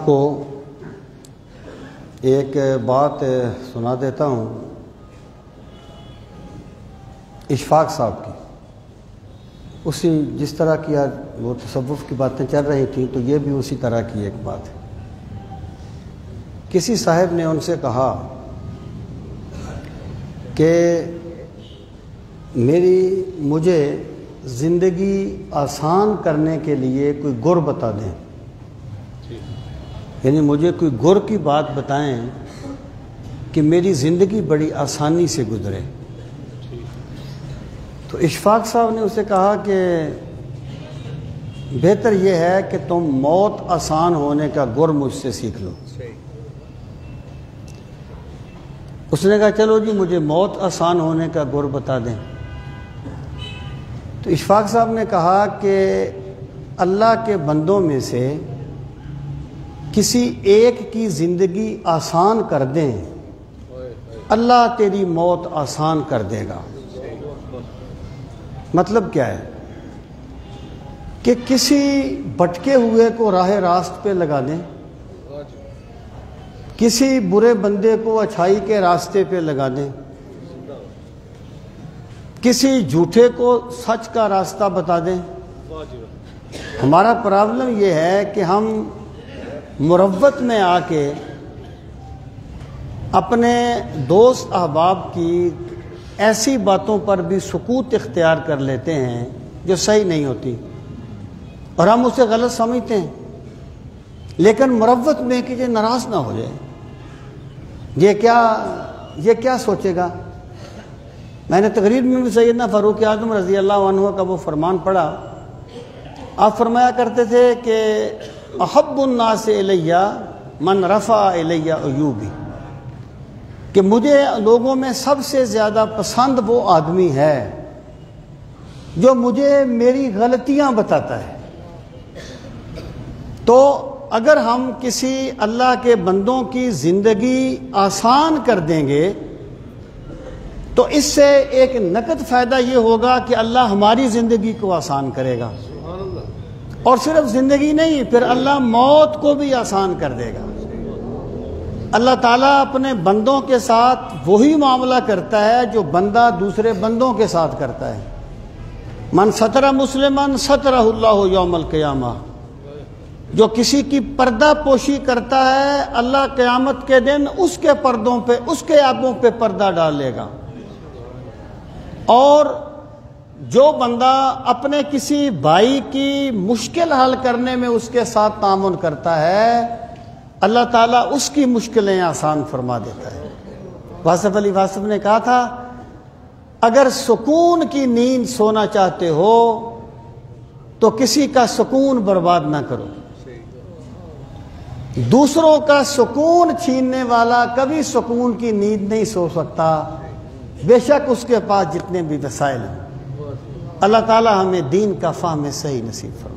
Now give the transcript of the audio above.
کو ایک بات سنا دیتا ہوں اشفاق صاحب کی. اسی جس طرح کی وہ تصوف کی باتیں چل رہی تھیں تو یہ بھی اسی طرح کی ایک بات ہے. کسی صاحب نے ان سے کہا کہ مجھے زندگی آسان کرنے کے لیے کوئی گر بتا دیں، یعنی مجھے کوئی گر کی بات بتائیں کہ میری زندگی بڑی آسانی سے گزرے. تو اشفاق صاحب نے اسے کہا کہ بہتر یہ ہے کہ تم موت آسان ہونے کا گر مجھ سے سیکھ لو. اس نے کہا چلو جی مجھے موت آسان ہونے کا گر بتا دیں. تو اشفاق صاحب نے کہا کہ اللہ کے بندوں میں سے کسی ایک کی زندگی آسان کر دیں، اللہ تیری موت آسان کر دے گا. مطلب کیا ہے کہ کسی بھٹکے ہوئے کو راہ راست پہ لگا دیں، کسی برے بندے کو اچھائی کے راستے پہ لگا دیں، کسی جھوٹے کو سچ کا راستہ بتا دیں. ہمارا پرابلم یہ ہے کہ ہم مروت میں آ کے اپنے دوست احباب کی ایسی باتوں پر بھی سکوت اختیار کر لیتے ہیں جو صحیح نہیں ہوتی اور ہم اسے غلط سمجھتے ہیں، لیکن مروت میں کہ یہ ناراض نہ ہو جائے، یہ کیا سوچے گا. میں نے تقریر میں بھی سیدنا فاروق اعظم رضی اللہ عنہ کا وہ فرمان پڑھا. آپ فرمایا کرتے تھے کہ احب الناس الیہ من رفع الیہ عیوبی، کہ مجھے لوگوں میں سب سے زیادہ پسند وہ آدمی ہے جو مجھے میری غلطیاں بتاتا ہے. تو اگر ہم کسی اللہ کے بندوں کی زندگی آسان کر دیں گے تو اس سے ایک نقد فائدہ یہ ہوگا کہ اللہ ہماری زندگی کو آسان کرے گا، اور صرف زندگی نہیں، پھر اللہ موت کو بھی آسان کر دے گا. اللہ تعالیٰ اپنے بندوں کے ساتھ وہی معاملہ کرتا ہے جو بندہ دوسرے بندوں کے ساتھ کرتا ہے. من ستر مسلمن سترہ اللہ یوم القیامہ، جو کسی کی پردہ پوشی کرتا ہے اللہ قیامت کے دن اس کے پردوں پہ، اس کے عیبوں پہ پردہ ڈال لے گا. اور جو بندہ اپنے کسی بھائی کی مشکل حل کرنے میں اس کے ساتھ تعاون کرتا ہے اللہ تعالیٰ اس کی مشکلیں آسان فرما دیتا ہے. واصف علی واصف نے کہا تھا اگر سکون کی نیند سونا چاہتے ہو تو کسی کا سکون برباد نہ کرو. دوسروں کا سکون چھیننے والا کبھی سکون کی نیند نہیں سو سکتا، بے شک اس کے پاس جتنے بھی وسائل ہیں. اللہ تعالی ہمیں دین کا فہم صحیح نصیب فرمائے.